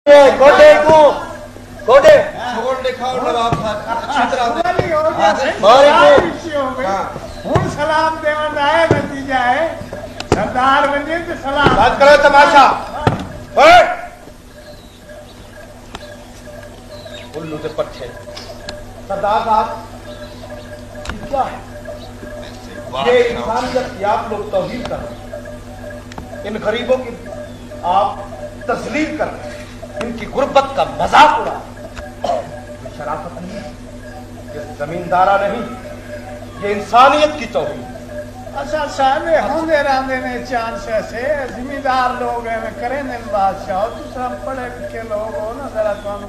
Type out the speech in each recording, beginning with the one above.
गोडे को गोडे छोड़ दिखाओ नवाब साहब अच्छी तरह हूं सलाम देवन आए नतीजा है सरदार बने तो सलाम बात करो तमाशा ओए उल्लू से पट्टे सरदार साहब क्या है ये इंसानियत की आप लोग तौहीन कर रहे हैं इन गरीबों की आप तस्लीम कर रहे हैं इनकी गुर्बत का मजाक उड़ा ये शराफत नहीं ये जमींदारा नहीं ये इंसानियत की तौहीन। अच्छा साहब होंदे रहंदे ने चांस ऐसे जिम्मेदार लोग हैं करें ने बादशाह दूसरा पढ़े लिखे लोग हो ना जरा तुम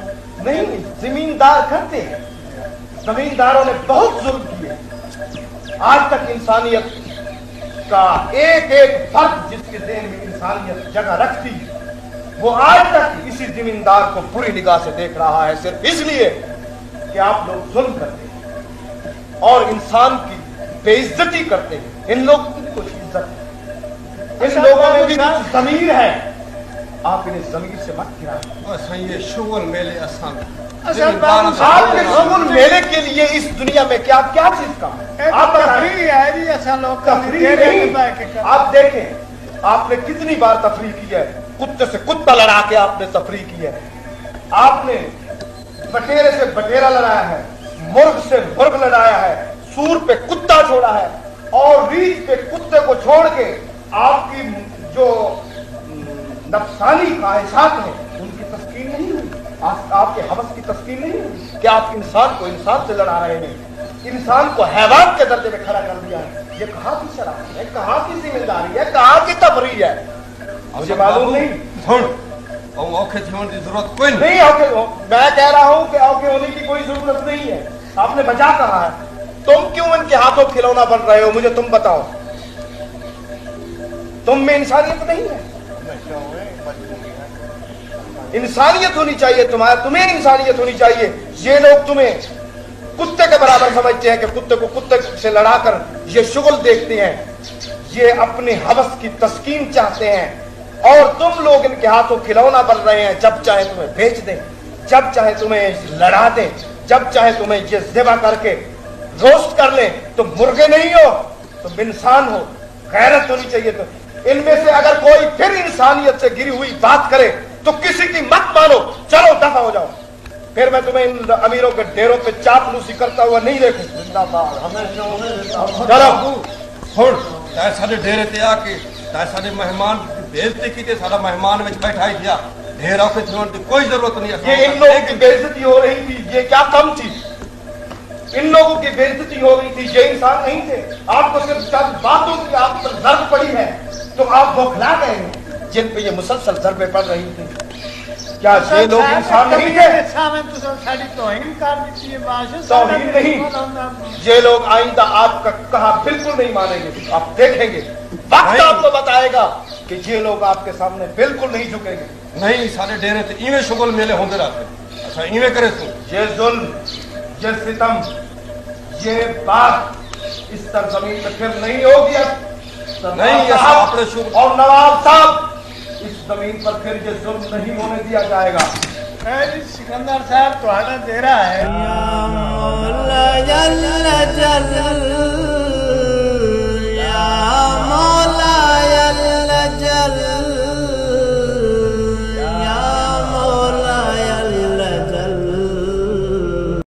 नहीं जमींदार करते हैं जमींदारों ने बहुत जुल्म किए आज तक इंसानियत का एक एक फर्द जिसके ज़हन में इंसानियत जगह रखती वो आज तक इसी जमींदार को बुरी निगाह से देख रहा है सिर्फ इसलिए कि आप लोग जुल्म करते हैं और इंसान की बेइज्जती करते हैं। इन लोगों की कुछ इज्जत है इन लोगों में भी ज़मीर है आप इन्हें ज़मीर से मत गिराएं। ये शुगल मेले आसान आपके शुगल मेले के लिए इस दुनिया में क्या क्या चीज का आप तफरीह है जी ऐसा लोग तफरीह नहीं आप देखें आपने कितनी बार तफरीह की है कुत्ते से कुत्ता लड़ा के आपने तफरीह की है आपने बटेरे से बटेरा लड़ाया है मुर्ग से मुर्ग लड़ाया है सूर पे कुत्ता छोड़ा है और रीछ पे कुत्ते को छोड़ के आपकी जो नफसानी ख्वाहिशात हैं उनकी तस्कीन नहीं हुई आपके हवस की तस्कीन नहीं हुई कि आप इंसान को इंसान से लड़ा रहे हैं इंसान को हैवान के दर्जे में खड़ा कर दिया है। ये कहाँ की शराफत है कहाँ की जिम्मेदारी है कहाँ की तफरीह है मुझे मालूम नहीं। औखे होने की जरूरत कोई नहीं औखे मैं कह रहा हूँ कि औखे होने की कोई जरूरत नहीं है आपने बचा कहा है तुम क्यों इनके हाथों खिलौना बन रहे हो मुझे तुम बताओ तुम में इंसानियत नहीं है इंसानियत होनी चाहिए तुम्हें इंसानियत होनी चाहिए। ये लोग तुम्हें कुत्ते के बराबर समझते हैं कि कुत्ते को कुत्ते से लड़ाकर ये शुगल देखते हैं ये अपने हवस की तस्कीन चाहते हैं और तुम लोग इनके हाथों खिलौना बन रहे हैं जब चाहे तुम्हें बेच दें जब चाहे तुम्हें लड़ा दें जब चाहे तुम्हें ये ज़िबा करके रोस्ट कर लें तुम मुर्गे नहीं हो तुम इंसान हो गैरत होनी चाहिए। तो इनमें से अगर कोई फिर इंसानियत से गिरी हुई बात करे तो किसी की मत मानो चलो दफा हो जाओ फिर मैं तुम्हें इन अमीरों के डेरों पे चापलूसी करता हुआ नहीं देखूं। चलो साढ़े डेरे ते आके साढ़े मेहमान बेइज्जती की ते सारा मेहमान में बैठा ही दिया ढेर औखे थोन की कोई जरूरत नहीं है। ये इन लोगों की बेइज्जती हो रही थी ये क्या कम थी इन लोगों की बेइज्जती हो रही थी ये इंसान नहीं थे आपको सिर्फ चंद बातों की आप पर जर्ब पड़ी है तो आप बौखला गए हैं जिन पे ये मुसलसल जरबे पड़ रही थी क्या ये लोग इंसान नहीं थे तौहीन नहीं ये लोग आइंदा आपका कहा बिल्कुल नहीं मानेंगे आप देखेंगे वक्त आपको बताएगा कि ये लोग आपके सामने बिल्कुल नहीं झुकेंगे। नहीं सारे डेरे थे इवें शुगल मेले होते रहते अच्छा इवें करे तू ये जुल्म ये सितम ये बात इस सरजमीन पे फिर नहीं होगी अब नहीं और नवाब साहब इस जमीन पर फिर ये जुल्म नहीं होने दिया जाएगा। सिकंदर साहब तुम्हारा डेरा है